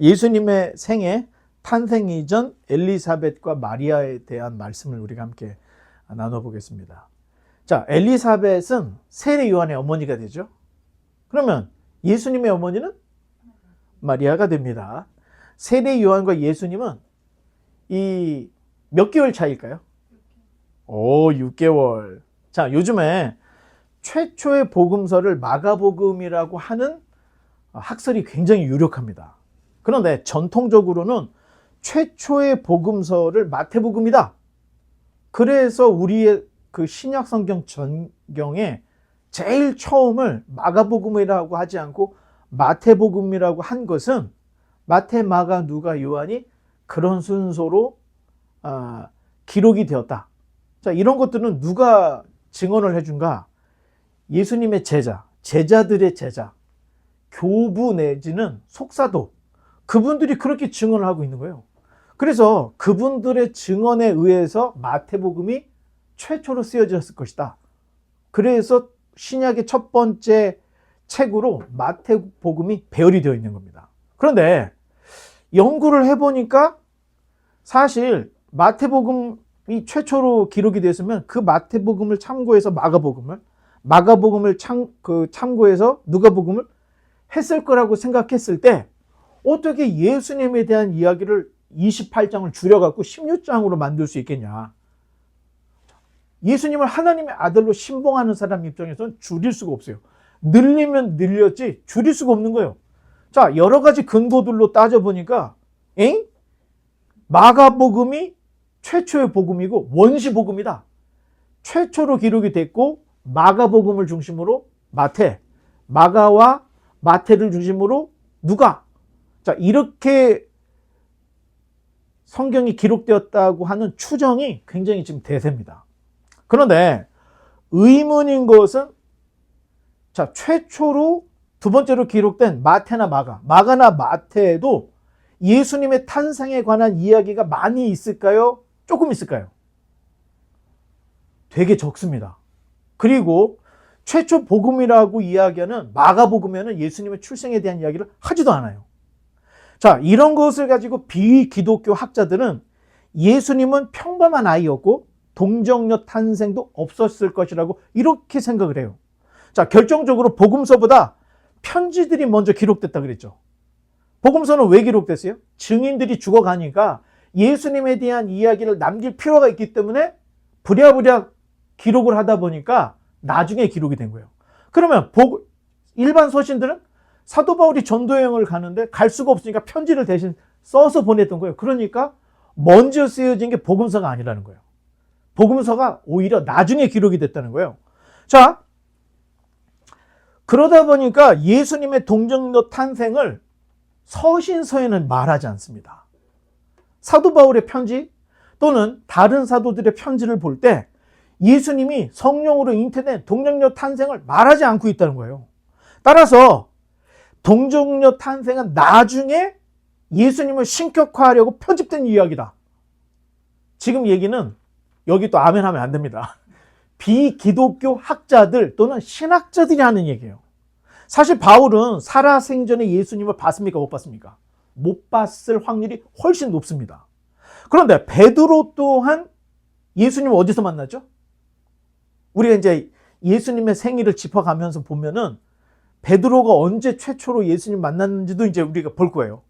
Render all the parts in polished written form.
예수님의 생애 탄생 이전 엘리사벳과 마리아에 대한 말씀을 우리가 함께 나눠보겠습니다. 자, 엘리사벳은 세례 요한의 어머니가 되죠. 그러면 예수님의 어머니는 마리아가 됩니다. 세례 요한과 예수님은 이 몇 개월 차일까요? 6개월. 자, 요즘에 최초의 복음서를 마가복음이라고 하는 학설이 굉장히 유력합니다. 그런데 전통적으로는 최초의 복음서를 마태복음이다. 그래서 우리의 그 신약 성경 전경에 제일 처음을 마가복음이라고 하지 않고 마태복음이라고 한 것은 마태, 마가, 누가, 요한이 그런 순서로 기록이 되었다. 자, 이런 것들은 누가 증언을 해준가? 예수님의 제자들의 제자, 교부 내지는 속사도, 그분들이 그렇게 증언을 하고 있는 거예요. 그래서 그분들의 증언에 의해서 마태복음이 최초로 쓰여졌을 것이다. 그래서 신약의 첫 번째 책으로 마태복음이 배열이 되어 있는 겁니다. 그런데 연구를 해보니까 사실 마태복음이 최초로 기록이 됐으면 그 마태복음을 참고해서 마가복음을 참고해서 누가복음을 했을 거라고 생각했을 때 어떻게 예수님에 대한 이야기를 28장을 줄여갖고 16장으로 만들 수 있겠냐. 예수님을 하나님의 아들로 신봉하는 사람 입장에서는 줄일 수가 없어요. 늘리면 늘렸지 줄일 수가 없는 거예요. 자, 여러 가지 근거들로 따져보니까 마가복음이 최초의 복음이고 원시복음이다. 최초로 기록이 됐고 마가복음을 중심으로 마가와 마태를 중심으로 누가. 자, 이렇게 성경이 기록되었다고 하는 추정이 굉장히 지금 대세입니다. 그런데 의문인 것은 자, 최초로 두 번째로 기록된 마가나 마태에도 예수님의 탄생에 관한 이야기가 많이 있을까요? 조금 있을까요? 되게 적습니다. 그리고 최초 복음이라고 이야기하는 마가복음에는 예수님의 출생에 대한 이야기를 하지도 않아요. 자, 이런 것을 가지고 비기독교 학자들은 예수님은 평범한 아이였고 동정녀 탄생도 없었을 것이라고 이렇게 생각을 해요. 자, 결정적으로 복음서보다 편지들이 먼저 기록됐다 그랬죠. 복음서는 왜 기록됐어요? 증인들이 죽어가니까 예수님에 대한 이야기를 남길 필요가 있기 때문에 부랴부랴 기록을 하다 보니까 나중에 기록이 된 거예요. 그러면 일반 서신들은 사도 바울이 전도 여행을 가는데 갈 수가 없으니까 편지를 대신 써서 보냈던 거예요. 그러니까 먼저 쓰여진 게 복음서가 아니라는 거예요. 복음서가 오히려 나중에 기록이 됐다는 거예요. 자, 그러다 보니까 예수님의 동정녀 탄생을 서신서에는 말하지 않습니다. 사도 바울의 편지 또는 다른 사도들의 편지를 볼 때 예수님이 성령으로 잉태된 동정녀 탄생을 말하지 않고 있다는 거예요. 따라서 동정녀 탄생은 나중에 예수님을 신격화하려고 편집된 이야기다. 지금 얘기는 여기 또 아멘 하면 안 됩니다. 비기독교 학자들 또는 신학자들이 하는 얘기예요. 사실 바울은 살아생전에 예수님을 봤습니까? 못 봤습니까? 못 봤을 확률이 훨씬 높습니다. 그런데 베드로 또한 예수님을 어디서 만났죠? 우리가 이제 예수님의 생일을 짚어가면서 보면은 베드로가 언제 최초로 예수님 만났는지도 이제 우리가 볼 거예요.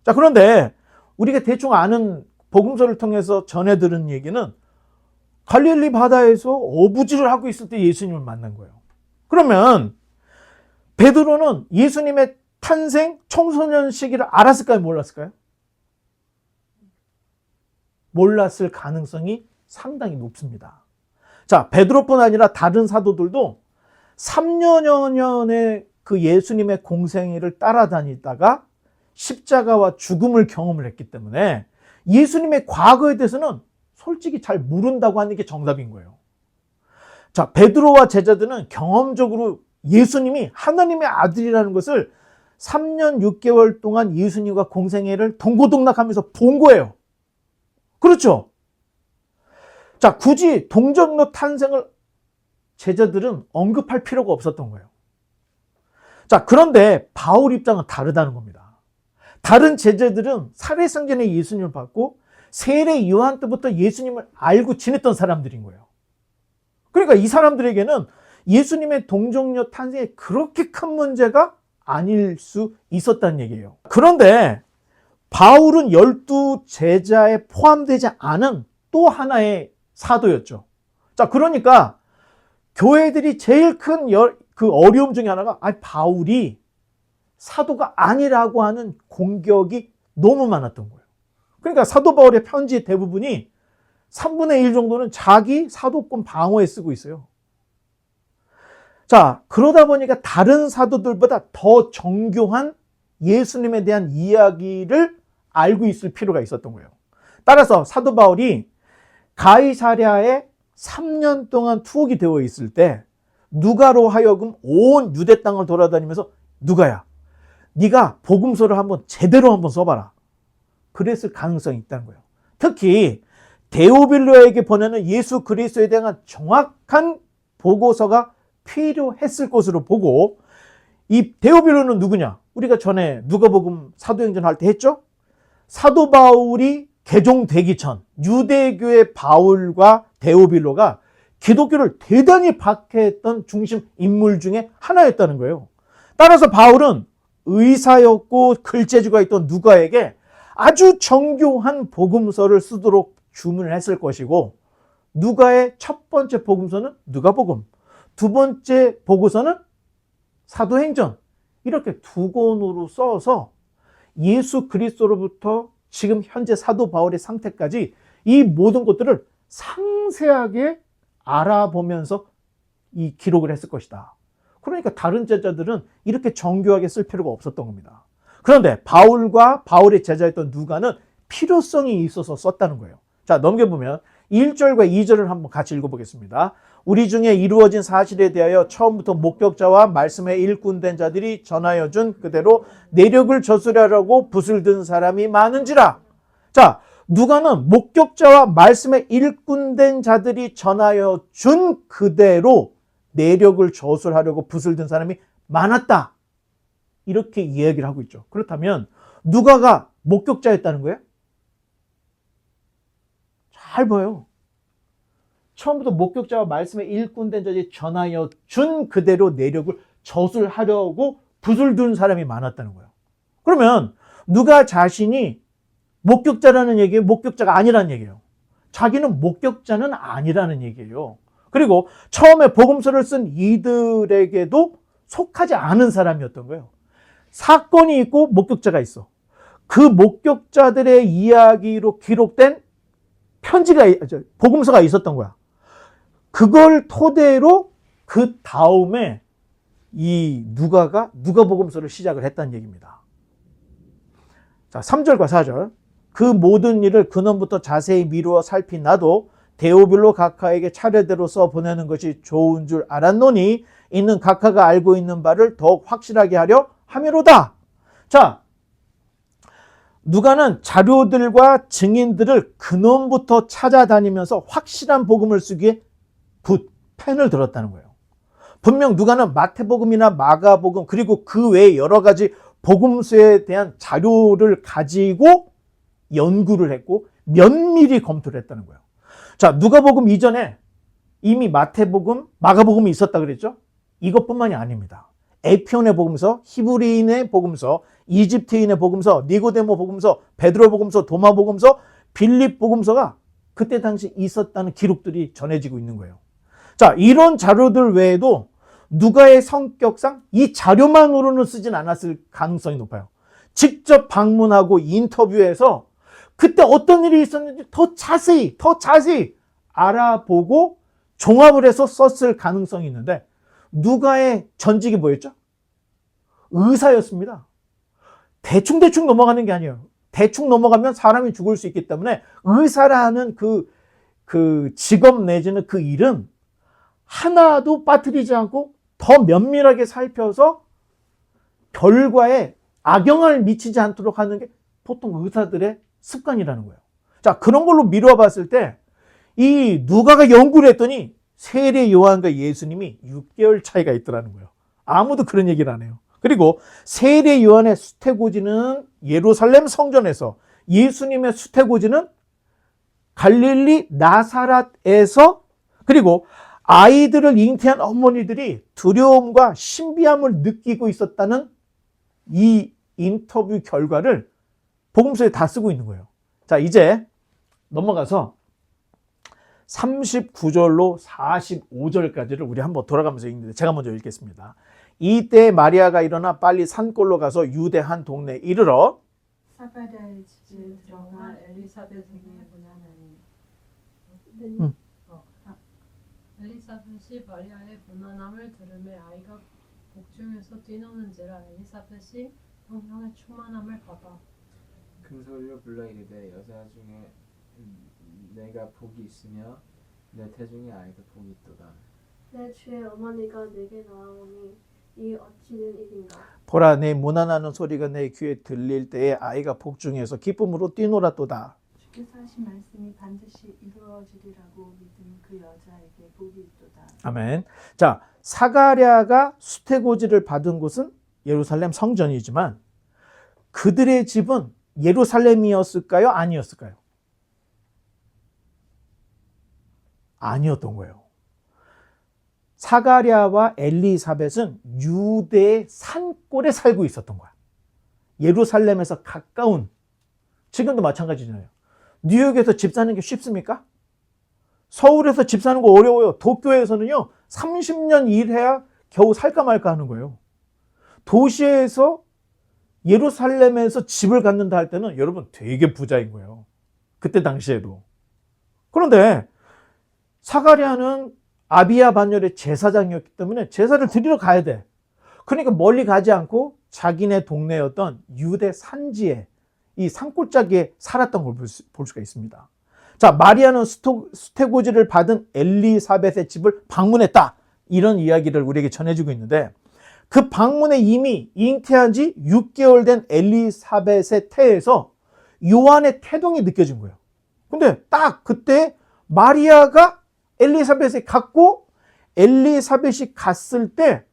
자, 그런데 우리가 대충 아는 복음서를 통해서 전해 들은 얘기는 갈릴리 바다에서 어부지를 하고 있을 때 예수님을 만난 거예요. 그러면 베드로는 예수님의 탄생 청소년 시기를 알았을까요? 몰랐을까요? 몰랐을 가능성이 상당히 높습니다. 자, 베드로뿐 아니라 다른 사도들도 3년여 년의 그 예수님의 공생애를 따라다니다가 십자가와 죽음을 경험을 했기 때문에 예수님의 과거에 대해서는 솔직히 잘 모른다고 하는 게 정답인 거예요. 자, 베드로와 제자들은 경험적으로 예수님이 하나님의 아들이라는 것을 3년 6개월 동안 예수님과 공생애를 동고동락하면서 본 거예요. 그렇죠? 자, 굳이 동정녀 탄생을 제자들은 언급할 필요가 없었던 거예요. 자, 그런데 바울 입장은 다르다는 겁니다. 다른 제자들은 살해상전에 예수님을 받고 세례 요한 때부터 예수님을 알고 지냈던 사람들인 거예요. 그러니까 이 사람들에게는 예수님의 동정녀 탄생에 그렇게 큰 문제가 아닐 수 있었다는 얘기예요. 그런데 바울은 12 제자에 포함되지 않은 또 하나의 사도였죠. 자, 그러니까 교회들이 제일 큰 그 어려움 중에 하나가 바울이 사도가 아니라고 하는 공격이 너무 많았던 거예요. 그러니까 사도 바울의 편지 대부분이 3분의 1 정도는 자기 사도권 방어에 쓰고 있어요. 자, 그러다 보니까 다른 사도들보다 더 정교한 예수님에 대한 이야기를 알고 있을 필요가 있었던 거예요. 따라서 사도 바울이 가이사랴에 3년 동안 투옥이 되어 있을 때 누가로 하여금 온 유대 땅을 돌아다니면서 누가야, 네가 복음서를 제대로 한번 써봐라. 그랬을 가능성이 있다는 거예요. 특히 데오빌로에게 보내는 예수 그리스도에 대한 정확한 보고서가 필요했을 것으로 보고, 이 데오빌로는 누구냐? 우리가 전에 누가복음 사도행전 할 때 했죠? 사도 바울이 개종되기 전 유대교의 바울과 데오빌로가 기독교를 대단히 박해했던 중심 인물 중에 하나였다는 거예요. 따라서 바울은 의사였고 글재주가 있던 누가에게 아주 정교한 복음서를 쓰도록 주문을 했을 것이고, 누가의 첫 번째 복음서는 누가복음, 두 번째 보고서는 사도행전, 이렇게 두 권으로 써서 예수 그리스도로부터 지금 현재 사도 바울의 상태까지 이 모든 것들을 상세하게 알아보면서 이 기록을 했을 것이다. 그러니까 다른 제자들은 이렇게 정교하게 쓸 필요가 없었던 겁니다. 그런데 바울과 바울의 제자였던 누가는 필요성이 있어서 썼다는 거예요. 자, 넘겨보면 1절과 2절을 한번 같이 읽어보겠습니다. 우리 중에 이루어진 사실에 대하여 처음부터 목격자와 말씀에 일꾼된 자들이 전하여 준 그대로 내력을 저수려고 붓을 든 사람이 많은지라. 자, 누가는 목격자와 말씀에 일꾼된 자들이 전하여 준 그대로 내력을 저술하려고 붓을 든 사람이 많았다. 이렇게 이야기를 하고 있죠. 그렇다면 누가가 목격자였다는 거예요? 잘 봐요. 처음부터 목격자와 말씀에 일꾼된 자들이 전하여 준 그대로 내력을 저술하려고 붓을 든 사람이 많았다는 거예요. 그러면 누가 자신이 목격자라는 얘기예요? 목격자가 아니라는 얘기예요? 자기는 목격자는 아니라는 얘기예요. 그리고 처음에 복음서를 쓴 이들에게도 속하지 않은 사람이었던 거예요. 사건이 있고 목격자가 있어. 그 목격자들의 이야기로 기록된 복음서가 있었던 거야. 그걸 토대로 그 다음에 이 누가가 누가복음서를 시작을 했다는 얘기입니다. 자, 3절과 4절. 그 모든 일을 근원부터 자세히 미루어 살피나도 데오빌로 각하에게 차례대로 써 보내는 것이 좋은 줄 알았노니 이는 각하가 알고 있는 바를 더욱 확실하게 하려 함이로다. 자, 누가는 자료들과 증인들을 근원부터 찾아다니면서 확실한 복음을 쓰기 위해 펜을 들었다는 거예요. 분명 누가는 마태복음이나 마가복음 그리고 그 외에 여러 가지 복음서에 대한 자료를 가지고 연구를 했고 면밀히 검토를 했다는 거예요. 자, 누가복음 이전에 이미 마태복음, 마가복음이 있었다 그랬죠? 이것뿐만이 아닙니다. 에피온의 복음서, 히브리인의 복음서, 이집트인의 복음서, 니고데모 복음서, 베드로 복음서, 도마 복음서, 빌립 복음서가 그때 당시 있었다는 기록들이 전해지고 있는 거예요. 자, 이런 자료들 외에도 누가의 성격상 이 자료만으로는 쓰진 않았을 가능성이 높아요. 직접 방문하고 인터뷰해서 그때 어떤 일이 있었는지 더 자세히 알아보고 종합을 해서 썼을 가능성이 있는데, 누가의 전직이 뭐였죠? 의사였습니다. 대충 넘어가는 게 아니에요. 대충 넘어가면 사람이 죽을 수 있기 때문에 의사라는 그 직업 내지는 그 일은 하나도 빠뜨리지 않고 더 면밀하게 살펴서 결과에 악영향을 미치지 않도록 하는 게 보통 의사들의 습관이라는 거예요. 자, 그런 걸로 미루어 봤을 때 이 누가가 연구를 했더니 세례 요한과 예수님이 6개월 차이가 있더라는 거예요. 아무도 그런 얘기를 안 해요. 그리고 세례 요한의 수태고지는 예루살렘 성전에서, 예수님의 수태고지는 갈릴리 나사렛에서, 그리고 아이들을 잉태한 어머니들이 두려움과 신비함을 느끼고 있었다는 이 인터뷰 결과를 복음서에 다 쓰고 있는 거예요. 자, 이제 넘어가서 39절로 45절까지를 우리 한번 돌아가면서 읽는데, 제가 먼저 읽겠습니다. 이때 마리아가 일어나 빨리 산골로 가서 유대 한 동네에 이르러 사가랴의 집에 들어가 엘리사벳에게 문안하니 엘리사벳이 마리아의 문안함을 들으매 아이가 복중에서 뛰노는지라 엘리사벳이 성령의 충만함을 받아 큰 소리로 불러 이르되 여자 중에 내가 복이 있으며 내 태중에 아이도 복이 있도다. 내 주의 어머니가 내게 나오니 이 어찌 된 일인가. 보라, 내 문안하는 소리가 내 귀에 들릴 때에 아이가 복중에서 기쁨으로 뛰놀았도다. 주께서 하신 말씀이 반드시 이루어지리라고 믿은 그 여자에게 복이 있도다. 아멘. 자, 사가랴가 수태고지를 받은 곳은 예루살렘 성전이지만 그들의 집은 예루살렘이었을까요? 아니었을까요? 아니었던 거예요. 사가랴와 엘리사벳은 유대의 산골에 살고 있었던 거야. 예루살렘에서 가까운, 지금도 마찬가지잖아요. 뉴욕에서 집 사는 게 쉽습니까? 서울에서 집 사는 거 어려워요. 도쿄에서는요, 30년 일해야 겨우 살까 말까 하는 거예요. 도시에서 예루살렘에서 집을 갖는다 할 때는 여러분 되게 부자인 거예요. 그때 당시에도. 그런데 사가랴는 아비야 반열의 제사장이었기 때문에 제사를 드리러 가야 돼. 그러니까 멀리 가지 않고 자기네 동네였던 유대 산지에, 이 산골짜기에 살았던 걸 볼 수가 있습니다. 자, 마리아는 수태고지를 받은 엘리사벳의 집을 방문했다. 이런 이야기를 우리에게 전해주고 있는데, 그 방문에 이미 잉태한 지 6개월 된 엘리사벳의 태에서 요한의 태동이 느껴진 거예요. 근데 딱 그때 마리아가 엘리사벳에 갔고, 엘리사벳이 갔을 때,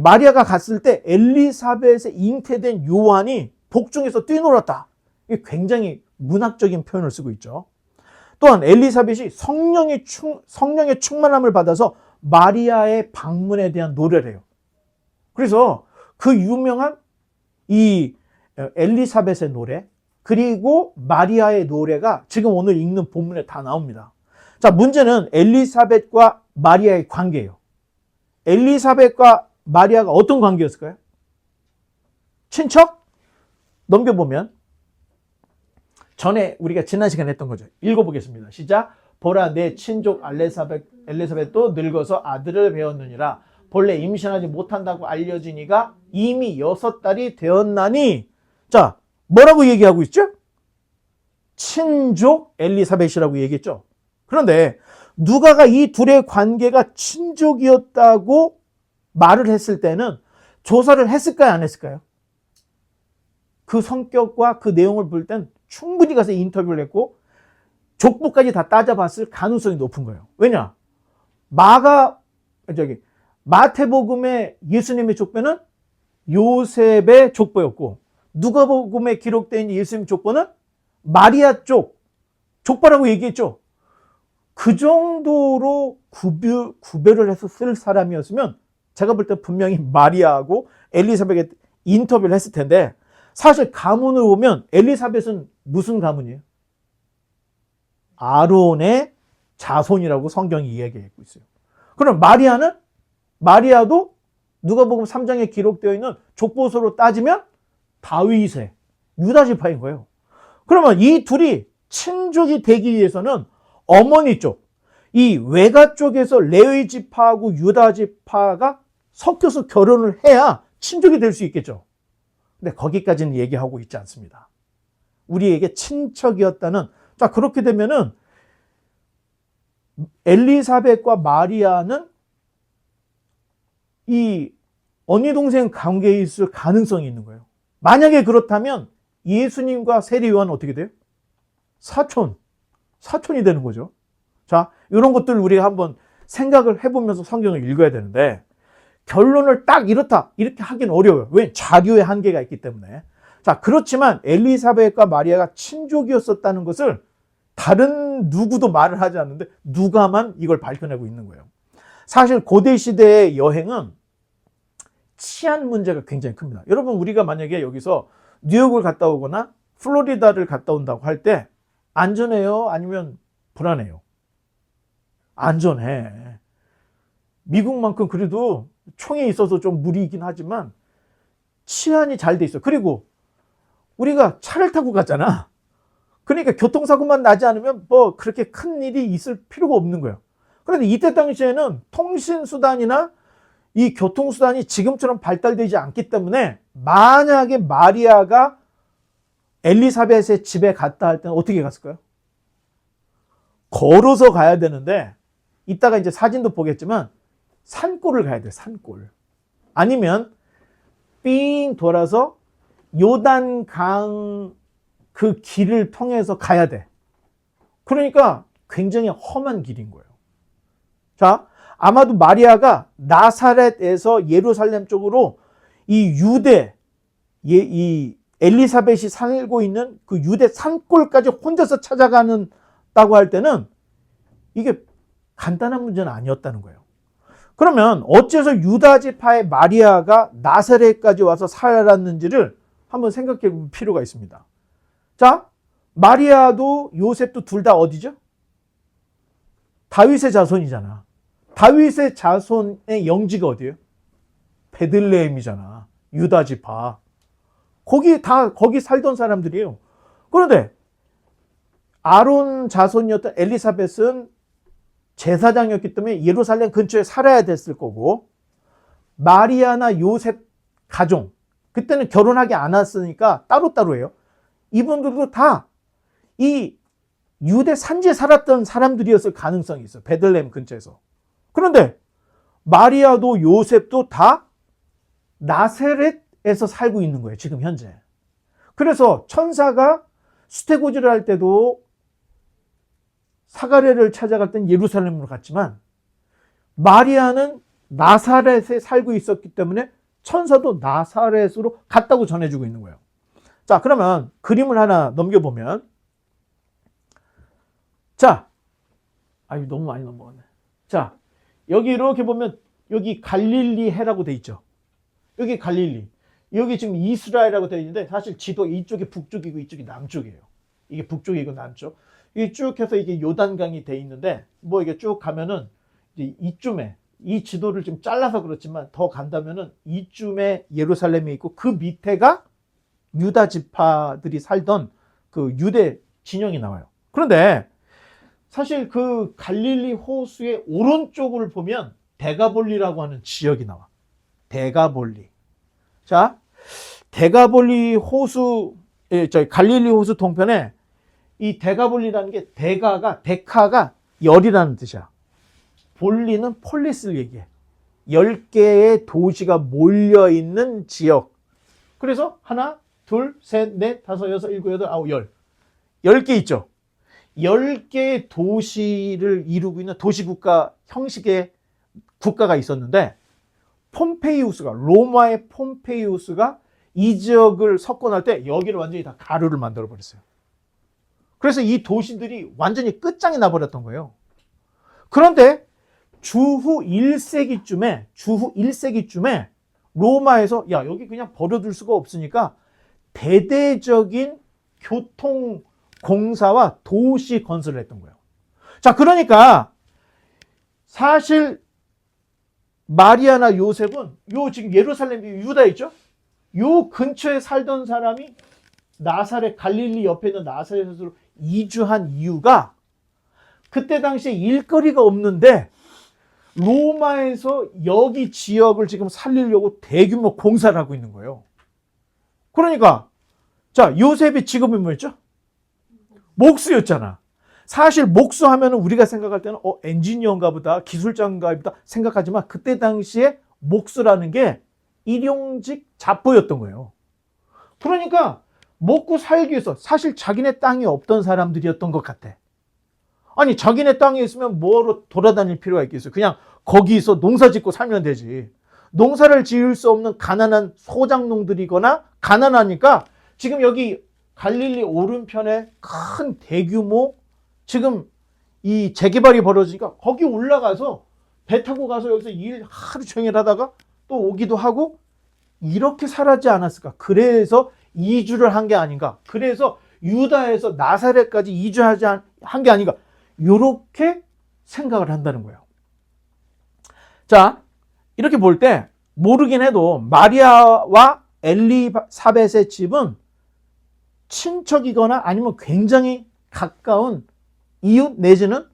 마리아가 갔을 때 엘리사벳에 잉태된 요한이 복중에서 뛰놀았다. 이게 굉장히 문학적인 표현을 쓰고 있죠. 또한 엘리사벳이 성령의 충만함을 받아서 마리아의 방문에 대한 노래를 해요. 그래서 그 유명한 이 엘리사벳의 노래, 그리고 마리아의 노래가 지금 오늘 읽는 본문에 다 나옵니다. 자, 문제는 엘리사벳과 마리아의 관계예요. 엘리사벳과 마리아가 어떤 관계였을까요? 친척? 넘겨보면 전에 우리가 지난 시간에 했던 거죠. 읽어보겠습니다. 시작. 보라, 내 친족 엘리사벳도 늙어서 아들을 배웠느니라. 본래 임신하지 못한다고 알려지니가 이미 6달이 되었나니. 자, 뭐라고 얘기하고 있죠? 친족 엘리사벳이라고 얘기했죠. 그런데 누가가 이 둘의 관계가 친족이었다고 말을 했을 때는 조사를 했을까요? 안 했을까요? 그 성격과 그 내용을 볼 땐 충분히 가서 인터뷰를 했고 족보까지 다 따져봤을 가능성이 높은 거예요. 왜냐? 마태복음의 예수님의 족보는 요셉의 족보였고, 누가복음에 기록되어 있는 예수님 족보는 마리아 쪽 족보라고 얘기했죠. 그 정도로 구별을 해서 쓸 사람이었으면 제가 볼 때 분명히 마리아하고 엘리사벳에 인터뷰를 했을 텐데, 사실 가문을 보면 엘리사벳은 무슨 가문이에요? 아론의 자손이라고 성경이 이야기하고 있어요. 그럼 마리아도 누가복음 3장에 기록되어 있는 족보서로 따지면 다윗의 유다 지파인 거예요. 그러면 이 둘이 친족이 되기 위해서는 어머니 쪽, 이 외가 쪽에서 레위 지파하고 유다 지파가 섞여서 결혼을 해야 친족이 될 수 있겠죠. 근데 거기까지는 얘기하고 있지 않습니다. 우리에게 친척이었다는, 자, 그렇게 되면은 엘리사벳과 마리아는 이 언니 동생 관계에 있을 가능성이 있는 거예요. 만약에 그렇다면 예수님과 세례 요한은 어떻게 돼요? 사촌이 되는 거죠. 자, 이런 것들 우리가 한번 생각을 해보면서 성경을 읽어야 되는데, 결론을 딱 이렇다 이렇게 하긴 어려워요. 왜? 자료의 한계가 있기 때문에. 자, 그렇지만 엘리사벳과 마리아가 친족이었었다는 것을 다른 누구도 말을 하지 않는데 누가만 이걸 밝혀내고 있는 거예요. 사실 고대 시대의 여행은 치안 문제가 굉장히 큽니다. 여러분, 우리가 만약에 여기서 뉴욕을 갔다 오거나 플로리다를 갔다 온다고 할 때 안전해요? 아니면 불안해요? 안전해. 미국만큼 그래도 총에 있어서 좀 무리이긴 하지만 치안이 잘 돼 있어. 그리고 우리가 차를 타고 갔잖아. 그러니까 교통사고만 나지 않으면 뭐 그렇게 큰 일이 있을 필요가 없는 거예요. 그런데 이때 당시에는 통신수단이나 이 교통수단이 지금처럼 발달되지 않기 때문에 만약에 마리아가 엘리사벳의 집에 갔다 할 때는 어떻게 갔을까요? 걸어서 가야 되는데 이따가 이제 사진도 보겠지만 산골을 가야 돼요. 산골. 아니면 삥 돌아서 요단강 그 길을 통해서 가야 돼. 그러니까 굉장히 험한 길인 거예요. 자, 아마도 마리아가 나사렛에서 예루살렘 쪽으로 이 유대, 이 엘리사벳이 살고 있는 그 유대 산골까지 혼자서 찾아가는다고 할 때는 이게 간단한 문제는 아니었다는 거예요. 그러면 어째서 유다 지파의 마리아가 나사렛까지 와서 살았는지를 한번 생각해 볼 필요가 있습니다. 자, 마리아도 요셉도 둘 다 어디죠? 다윗의 자손이잖아. 다윗의 자손의 영지가 어디예요? 베들레헴이잖아. 유다 지파. 거기 살던 사람들이에요. 그런데 아론 자손이었던 엘리사벳은 제사장이었기 때문에 예루살렘 근처에 살아야 됐을 거고, 마리아나 요셉 가정, 그때는 결혼하지 않았으니까 따로따로예요. 이분들도 다 이 유대 산지에 살았던 사람들이었을 가능성이 있어요. 베들레헴 근처에서. 그런데 마리아도 요셉도 다 나사렛에서 살고 있는 거예요. 지금 현재. 그래서 천사가 수태고지를 할 때도 사가랴를 찾아갈 땐 예루살렘으로 갔지만 마리아는 나사렛에 살고 있었기 때문에 천사도 나사렛으로 갔다고 전해주고 있는 거예요. 자, 그러면 그림을 하나 넘겨보면, 자, 아유, 너무 많이 넘어갔네. 자, 여기 이렇게 보면 여기 갈릴리 해라고 돼 있죠. 여기 갈릴리. 여기 지금 이스라엘이라고 되어 있는데 사실 지도 이쪽이 북쪽이고 이쪽이 남쪽이에요. 이게 북쪽이고 남쪽. 이게 쭉 해서 이게 요단강이 돼 있는데 뭐 이게 쭉 가면은 이제 이쯤에 이 지도를 좀 잘라서 그렇지만 더 간다면은 이쯤에 예루살렘이 있고 그 밑에가 유다 지파들이 살던 그 유대 진영이 나와요. 그런데 사실 그 갈릴리 호수의 오른쪽을 보면 데가볼리라고 하는 지역이 나와. 데가볼리. 자, 데가볼리 호수, 갈릴리 호수 동편에 이 데가볼리라는 게 데카가 열이라는 뜻이야. 볼리는 폴리스를 얘기해. 10개의 도시가 몰려있는 지역. 그래서 하나, 둘, 셋, 넷, 다섯, 여섯, 일곱, 여덟, 아홉, 10개 있죠. 10개의 도시를 이루고 있는 도시국가 형식의 국가가 있었는데 로마의 폼페이우스가 이 지역을 석권할 때 여기를 완전히 다 가루를 만들어 버렸어요. 그래서 이 도시들이 완전히 끝장이 나버렸던 거예요. 그런데 주후 1세기쯤에 로마에서 야, 여기 그냥 버려둘 수가 없으니까 대대적인 교통 공사와 도시 건설을 했던 거예요. 자, 그러니까 사실 마리아나 요셉은 요 지금 예루살렘 유다 있죠? 요 근처에 살던 사람이 나사렛 갈릴리 옆에 있는 나사렛으로 이주한 이유가 그때 당시에 일거리가 없는데 로마에서 여기 지역을 지금 살리려고 대규모 공사를 하고 있는 거예요. 그러니까 자, 요셉의 직업이 뭐였죠? 목수였잖아. 사실 목수하면 우리가 생각할 때는 엔지니어인가 보다, 기술자인가 보다 생각하지만 그때 당시에 목수라는 게 일용직 잡보였던 거예요. 그러니까 먹고 살기 위해서 사실 자기네 땅이 없던 사람들이었던 것 같아. 아니, 자기네 땅에 있으면 뭐로 돌아다닐 필요가 있겠어요. 그냥 거기서 농사 짓고 살면 되지. 농사를 지을 수 없는 가난한 소작농들이거나 가난하니까 지금 여기 갈릴리 오른편에 큰 대규모 지금 이 재개발이 벌어지니까 거기 올라가서 배 타고 가서 여기서 일 하루 종일 하다가 또 오기도 하고 이렇게 살았지 않았을까? 그래서 이주를 한 게 아닌가? 그래서 유다에서 나사렛까지 이주하지 한 게 아닌가? 이렇게 생각을 한다는 거예요. 자, 이렇게 볼 때 모르긴 해도 마리아와 엘리사벳의 집은 친척이거나 아니면 굉장히 가까운 이웃 내지는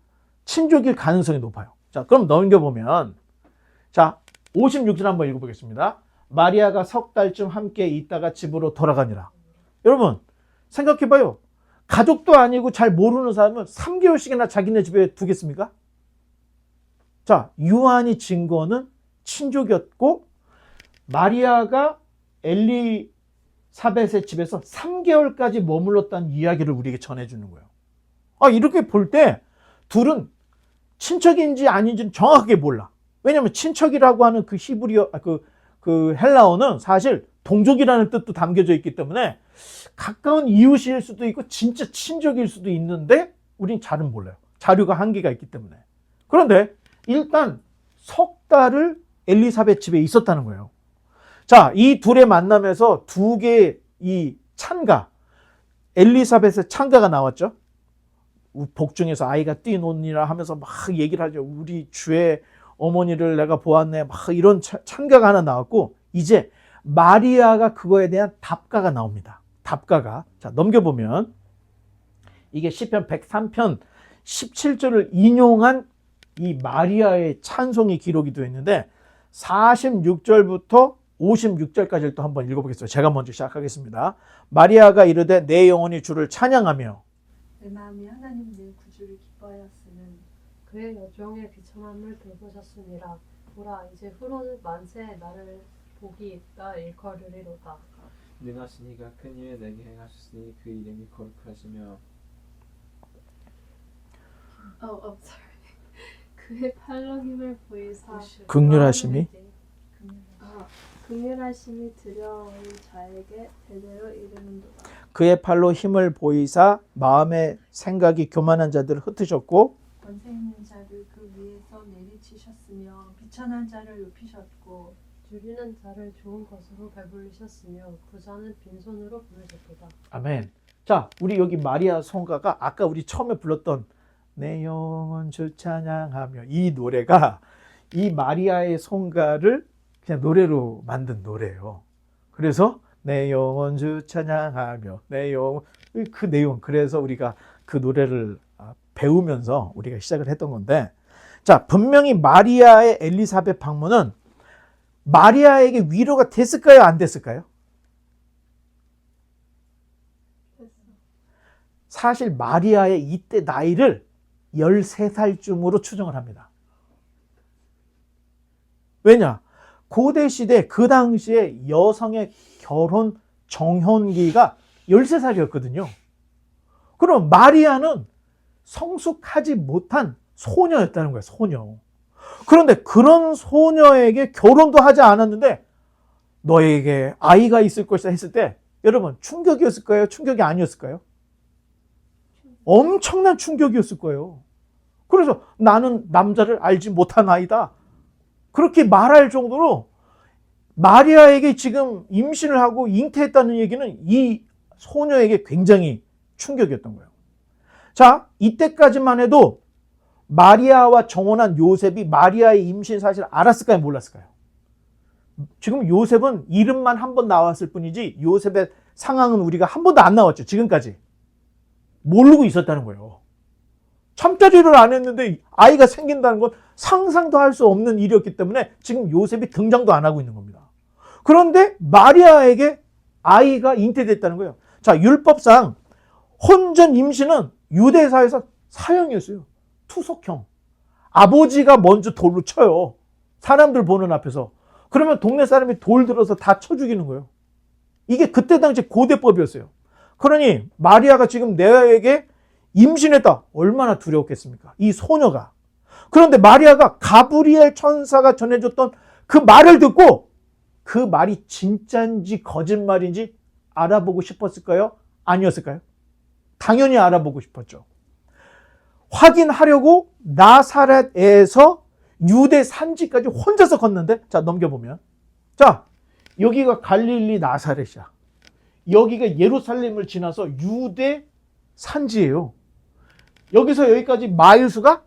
친족일 가능성이 높아요. 자, 그럼 넘겨보면 자, 56절 한번 읽어보겠습니다. 마리아가 석 달쯤 함께 있다가 집으로 돌아가니라. 여러분 생각해봐요. 가족도 아니고 잘 모르는 사람은 3개월씩이나 자기네 집에 두겠습니까? 자, 요한이 증거는 친족이었고 마리아가 엘리사벳의 집에서 3개월까지 머물렀다는 이야기를 우리에게 전해주는 거예요. 이렇게 볼 때 둘은 친척인지 아닌지는 정확하게 몰라. 왜냐하면 친척이라고 하는 그 히브리어, 그 헬라어는 사실 동족이라는 뜻도 담겨져 있기 때문에 가까운 이웃일 수도 있고 진짜 친족일 수도 있는데 우린 잘은 몰라요. 자료가 한계가 있기 때문에. 그런데 일단 석 달을 엘리사벳 집에 있었다는 거예요. 자, 이 둘의 만남에서 두 개의 이 찬가, 엘리사벳의 찬가가 나왔죠. 복중에서 아이가 뛰노니라 하면서 막 얘기를 하죠. 우리 주의 어머니를 내가 보았네. 막 이런 찬가가 하나 나왔고 이제 마리아가 그거에 대한 답가가 나옵니다. 답가가. 자, 넘겨보면 이게 시편 103편 17절을 인용한 이 마리아의 찬송이 기록이 되어 있는데 46절부터 56절까지를 또 한번 읽어보겠습니다. 제가 먼저 시작하겠습니다. 마리아가 이르되 내 영혼이 주를 찬양하며 내 마음이 하나님 내 구주를 기뻐하였으는 그의 여종의 비천함을 돌보셨으니라. 보라 이제 후로는 만세 나를 복이 있다 일컬으리로다. 능하신 이가 큰 일을 내게 행하셨으니 그 이름이 거룩하시며 sorry. 그의 팔로 힘을 보이사 극률하심이 극률하심이 두려워의 자에게 대대로 이르는도다. 그의 팔로 힘을 보이사 마음의 생각이 교만한 자들을 흩으셨고 권세 있는 자를 그 위에서 내리치셨으며 비천한 자를 높이셨고 줄이는 자를 좋은 것으로 배불리셨으며 부자는 빈손으로 부르셨도다. 아멘. 자, 우리 여기 마리아 성가가 아까 우리 처음에 불렀던 내 영혼 주 찬양하며 이 노래가 이 마리아의 성가를 그냥 노래로 만든 노래예요. 그래서 내 영혼 주 찬양하며 내 영혼 그 내용 그래서 우리가 그 노래를 배우면서 우리가 시작을 했던 건데 자, 분명히 마리아의 엘리사벳 방문은 마리아에게 위로가 됐을까요? 안 됐을까요? 사실 마리아의 이때 나이를 13살쯤으로 추정을 합니다. 왜냐? 고대 시대 그 당시에 여성의 결혼 정혼기가 13살이었거든요. 그럼 마리아는 성숙하지 못한 소녀였다는 거예요. 소녀. 그런데 그런 소녀에게 결혼도 하지 않았는데 너에게 아이가 있을 것이다 했을 때 여러분 충격이었을까요? 충격이 아니었을까요? 엄청난 충격이었을 거예요. 그래서 나는 남자를 알지 못한 아이다. 그렇게 말할 정도로 마리아에게 지금 임신을 하고 잉태했다는 얘기는 이 소녀에게 굉장히 충격이었던 거예요. 자, 이때까지만 해도 마리아와 정혼한 요셉이 마리아의 임신 사실을 알았을까요? 몰랐을까요? 지금 요셉은 이름만 한 번 나왔을 뿐이지 요셉의 상황은 우리가 한 번도 안 나왔죠. 지금까지. 모르고 있었다는 거예요. 잠자리를 안 했는데 아이가 생긴다는 건 상상도 할 수 없는 일이었기 때문에 지금 요셉이 등장도 안 하고 있는 겁니다. 그런데 마리아에게 아이가 잉태됐다는 거예요. 자, 율법상 혼전 임신은 유대사에서 사형이었어요. 투석형. 아버지가 먼저 돌로 쳐요. 사람들 보는 앞에서. 그러면 동네 사람이 돌 들어서 다 쳐 죽이는 거예요. 이게 그때 당시 고대법이었어요. 그러니 마리아가 지금 내에게 임신했다. 얼마나 두려웠겠습니까? 이 소녀가. 그런데 마리아가 가브리엘 천사가 전해줬던 그 말을 듣고 그 말이 진짜인지 거짓말인지 알아보고 싶었을까요? 아니었을까요? 당연히 알아보고 싶었죠. 확인하려고 나사렛에서 유대 산지까지 혼자서 걷는데, 자, 넘겨보면. 자, 여기가 갈릴리 나사렛이야. 여기가 예루살렘을 지나서 유대 산지예요. 여기서 여기까지 마일 수가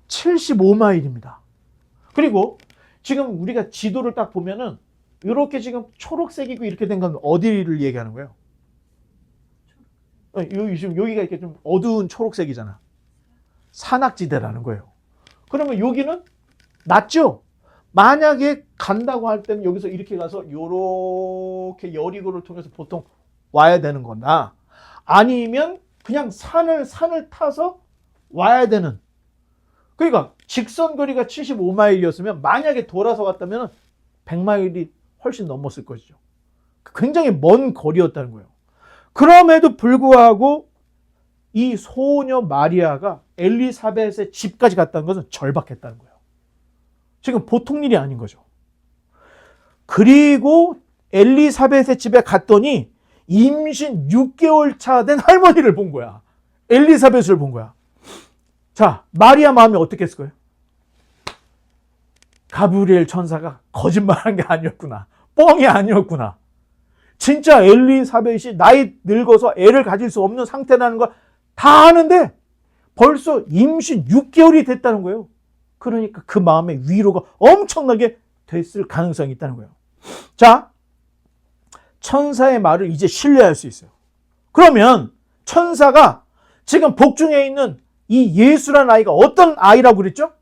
75마일입니다. 그리고 지금 우리가 지도를 딱 보면은 이렇게 지금 초록색이고 이렇게 된 건 어디를 얘기하는 거예요? 여기가 이렇게 좀 어두운 초록색이잖아. 산악지대라는 거예요. 그러면 여기는 낮죠? 만약에 간다고 할 때는 여기서 이렇게 가서 이렇게 여리고를 통해서 보통 와야 되는 거나 아니면 그냥 산을 타서 와야 되는. 그러니까 직선 거리가 75마일이었으면 만약에 돌아서 갔다면 100마일이 훨씬 넘었을 것이죠. 굉장히 먼 거리였다는 거예요. 그럼에도 불구하고 이 소녀 마리아가 엘리사벳의 집까지 갔다는 것은 절박했다는 거예요. 지금 보통 일이 아닌 거죠. 그리고 엘리사벳의 집에 갔더니 임신 6개월 차 된 할머니를 본 거야. 엘리사벳을 본 거야. 자, 마리아 마음이 어떻게 했을 거예요? 가브리엘 천사가 거짓말한 게 아니었구나. 뻥이 아니었구나. 진짜 엘리사벳이 나이 늙어서 애를 가질 수 없는 상태라는 걸 다 아는데 벌써 임신 6개월이 됐다는 거예요. 그러니까 그 마음의 위로가 엄청나게 됐을 가능성이 있다는 거예요. 자, 천사의 말을 이제 신뢰할 수 있어요. 그러면 천사가 지금 복중에 있는 이 예수라는 아이가 어떤 아이라고 그랬죠?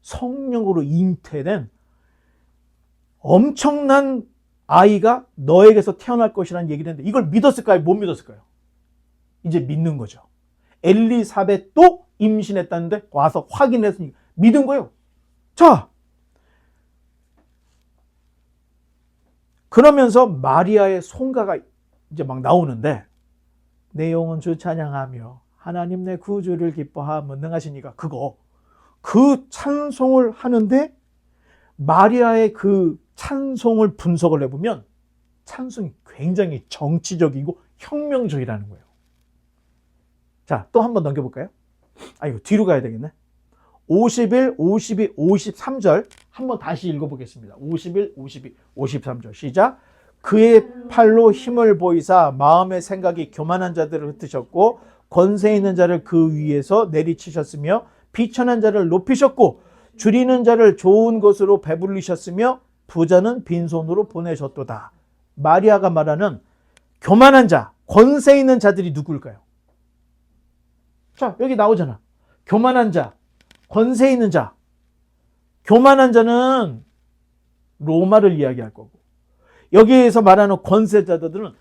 성령으로 잉태된 엄청난 아이가 너에게서 태어날 것이라는 얘기를 했는데 이걸 믿었을까요? 못 믿었을까요? 이제 믿는 거죠. 엘리사벳도 임신했다는데 와서 확인했으니 믿은 거예요. 자, 그러면서 마리아의 송가가 이제 막 나오는데 내 영혼 주 찬양하며 하나님 내 구주를 기뻐하며 능하시니까 그 찬송을 하는데 마리아의 그 찬송을 분석을 해보면 찬송이 굉장히 정치적이고 혁명적이라는 거예요. 자, 또 한번 넘겨볼까요? 이거 뒤로 가야 되겠네. 51, 52, 53절 한번 다시 읽어보겠습니다. 51, 52, 53절 시작. 그의 팔로 힘을 보이사 마음의 생각이 교만한 자들을 흩으셨고 권세 있는 자를 그 위에서 내리치셨으며 비천한 자를 높이셨고 줄이는 자를 좋은 것으로 배불리셨으며 부자는 빈손으로 보내셨도다. 마리아가 말하는 교만한 자, 권세 있는 자들이 누구일까요? 자, 여기 나오잖아. 교만한 자, 권세 있는 자. 교만한 자는 로마를 이야기할 거고 여기에서 말하는 권세자들은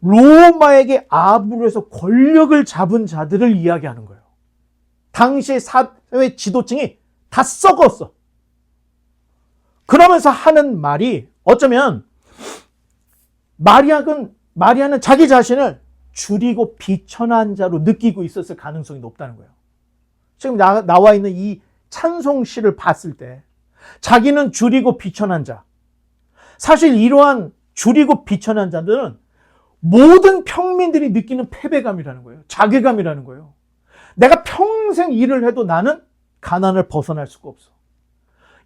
로마에게 아부를 해서 권력을 잡은 자들을 이야기하는 거예요. 당시의 사회 지도층이 다 썩었어. 그러면서 하는 말이 어쩌면 마리아는 자기 자신을 줄이고 비천한 자로 느끼고 있었을 가능성이 높다는 거예요. 지금 나와 있는 이 찬송시를 봤을 때 자기는 줄이고 비천한 자. 사실 이러한 줄이고 비천한 자들은 모든 평민들이 느끼는 패배감이라는 거예요. 자괴감이라는 거예요. 내가 평생 일을 해도 나는 가난을 벗어날 수가 없어.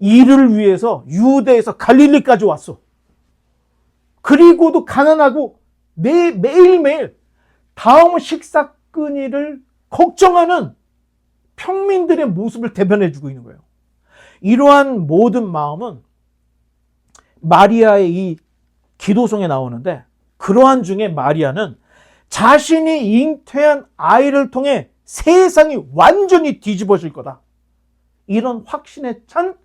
일을 위해서 유대에서 갈릴리까지 왔어. 그리고도 가난하고 매일매일 다음 식사거리를 걱정하는 평민들의 모습을 대변해주고 있는 거예요. 이러한 모든 마음은 마리아의 이 기도송에 나오는데 그러한 중에 마리아는 자신이 잉태한 아이를 통해 세상이 완전히 뒤집어질 거다. 이런 확신에 찬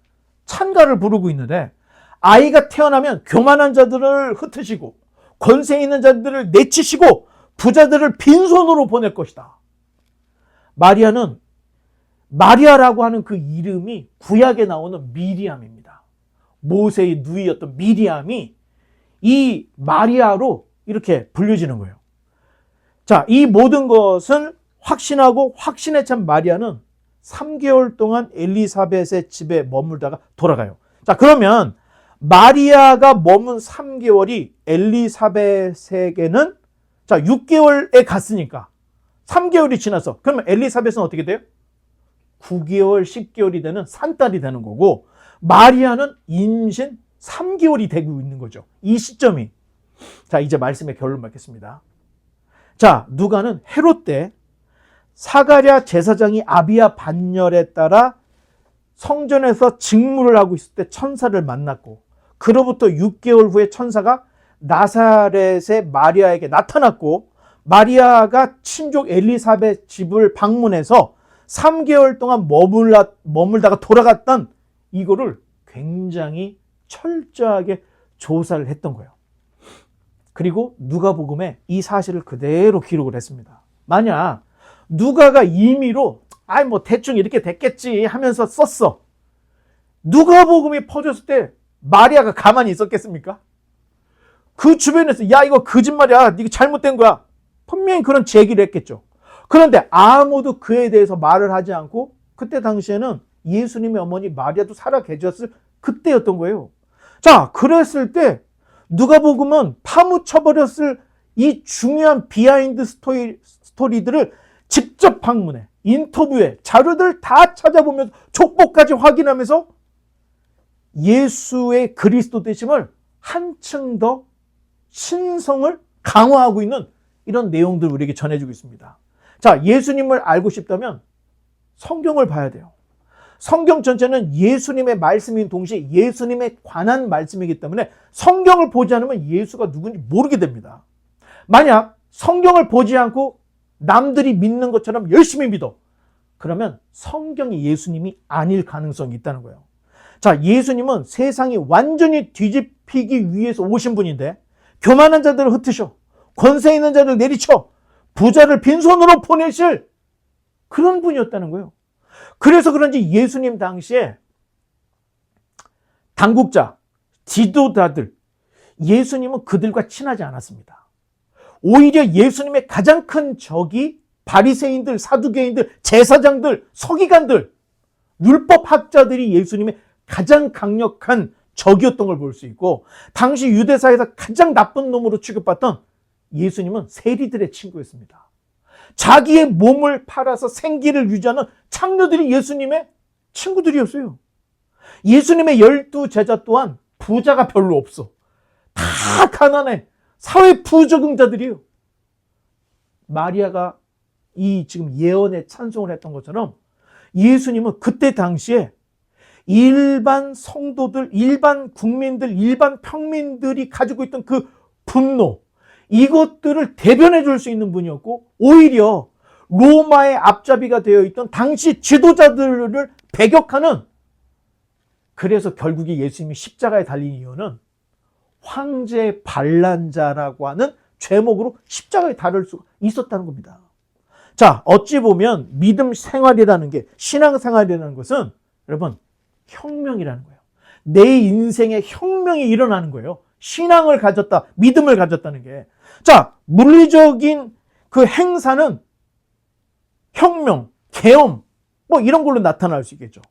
찬가를 부르고 있는데 아이가 태어나면 교만한 자들을 흩으시고 권세 있는 자들을 내치시고 부자들을 빈손으로 보낼 것이다. 마리아라고 하는 그 이름이 구약에 나오는 미리암입니다. 모세의 누이였던 미리암이 이 마리아로 이렇게 불려지는 거예요. 자, 이 모든 것을 확신하고 확신에 찬 마리아는 3개월 동안 엘리사벳의 집에 머물다가 돌아가요. 자, 그러면 마리아가 머문 3개월이 엘리사벳에게는 자, 6개월에 갔으니까 3개월이 지나서 그러면 엘리사벳은 어떻게 돼요? 9개월, 10개월이 되는 산딸이 되는 거고 마리아는 임신 3개월이 되고 있는 거죠. 이 시점이. 자, 이제 말씀의 결론 맺겠습니다. 자, 누가는 헤롯 때 사가랴 제사장이 아비야 반열에 따라 성전에서 직무를 하고 있을 때 천사를 만났고 그로부터 6개월 후에 천사가 나사렛의 마리아에게 나타났고 마리아가 친족 엘리사벳 집을 방문해서 3개월 동안 머물다가 돌아갔던 이거를 굉장히 철저하게 조사를 했던 거예요. 그리고 누가복음에 이 사실을 그대로 기록을 했습니다. 만약 누가가 임의로 뭐 대충 이렇게 됐겠지 하면서 썼어. 누가복음이 퍼졌을 때 마리아가 가만히 있었겠습니까? 그 주변에서 야 이거 거짓말이야. 이거 잘못된 거야. 분명히 그런 제기를 했겠죠. 그런데 아무도 그에 대해서 말을 하지 않고 그때 당시에는 예수님의 어머니 마리아도 살아 계셨을 그때였던 거예요. 자, 그랬을 때 누가복음은 파묻혀버렸을 이 중요한 비하인드 스토리들을 직접 방문해, 인터뷰해, 자료들 다 찾아보면서 족보까지 확인하면서 예수의 그리스도 되심을 한층 더 신성을 강화하고 있는 이런 내용들을 우리에게 전해주고 있습니다. 자, 예수님을 알고 싶다면 성경을 봐야 돼요. 성경 전체는 예수님의 말씀인 동시에 예수님에 관한 말씀이기 때문에 성경을 보지 않으면 예수가 누군지 모르게 됩니다. 만약 성경을 보지 않고 남들이 믿는 것처럼 열심히 믿어. 그러면 성경이 예수님이 아닐 가능성이 있다는 거예요. 자, 예수님은 세상이 완전히 뒤집히기 위해서 오신 분인데 교만한 자들을 흩으셔. 권세 있는 자를 내리쳐. 부자를 빈손으로 보내실 그런 분이었다는 거예요. 그래서 그런지 예수님 당시에 당국자, 지도자들, 예수님은 그들과 친하지 않았습니다. 오히려 예수님의 가장 큰 적이 바리새인들, 사두개인들, 제사장들, 서기관들, 율법학자들이 예수님의 가장 강력한 적이었던 걸 볼 수 있고 당시 유대사에서 가장 나쁜 놈으로 취급받던 예수님은 세리들의 친구였습니다. 자기의 몸을 팔아서 생기를 유지하는 창녀들이 예수님의 친구들이었어요. 예수님의 12 제자 또한 부자가 별로 없어. 다 가난해. 사회 부적응자들이에요. 마리아가 이 지금 예언에 찬송을 했던 것처럼 예수님은 그때 당시에 일반 성도들, 일반 국민들, 일반 평민들이 가지고 있던 그 분노, 이것들을 대변해 줄 수 있는 분이었고 오히려 로마의 앞잡이가 되어 있던 당시 지도자들을 배격하는 그래서 결국에 예수님이 십자가에 달린 이유는 황제 반란자라고 하는 죄목으로 십자가에 달을 수가 있었다는 겁니다. 자, 어찌 보면 믿음 생활이라는 게 신앙생활이라는 것은 여러분 혁명이라는 거예요. 내 인생에 혁명이 일어나는 거예요. 신앙을 가졌다, 믿음을 가졌다는 게. 자, 물리적인 그 행사는 혁명, 계엄, 뭐 이런 걸로 나타날 수 있겠죠.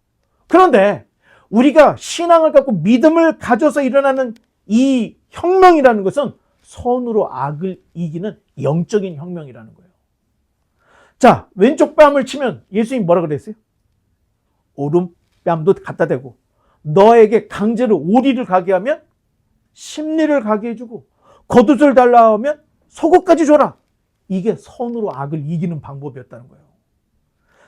그런데 우리가 신앙을 갖고 믿음을 가져서 일어나는 이 혁명이라는 것은 선으로 악을 이기는 영적인 혁명이라는 거예요. 자, 왼쪽 뺨을 치면 예수님이 뭐라 그랬어요? 오른뺨도 갖다 대고 너에게 강제로 오리를 가게 하면 심리를 가게 해주고 겉옷을 달라 하면 속옷까지 줘라. 이게 선으로 악을 이기는 방법이었다는 거예요.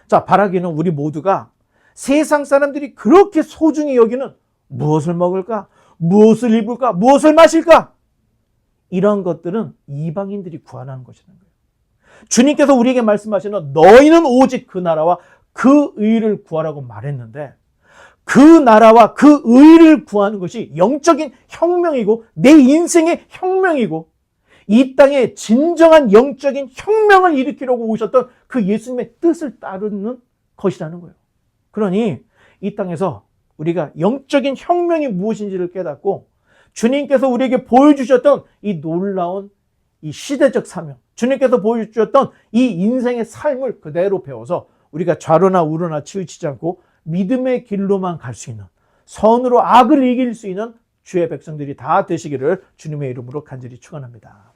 자, 바라기는 우리 모두가 세상 사람들이 그렇게 소중히 여기는 무엇을 먹을까? 무엇을 입을까? 무엇을 마실까? 이런 것들은 이방인들이 구하는 것이라는 거예요. 주님께서 우리에게 말씀하시는 너희는 오직 그 나라와 그 의를 구하라고 말했는데 그 나라와 그 의를 구하는 것이 영적인 혁명이고 내 인생의 혁명이고 이 땅에 진정한 영적인 혁명을 일으키려고 오셨던 그 예수님의 뜻을 따르는 것이라는 거예요. 그러니 이 땅에서 우리가 영적인 혁명이 무엇인지를 깨닫고 주님께서 우리에게 보여주셨던 이 놀라운 이 시대적 사명, 주님께서 보여주셨던 이 인생의 삶을 그대로 배워서 우리가 좌로나 우로나 치우치지 않고 믿음의 길로만 갈 수 있는, 선으로 악을 이길 수 있는 주의 백성들이 다 되시기를 주님의 이름으로 간절히 축원합니다.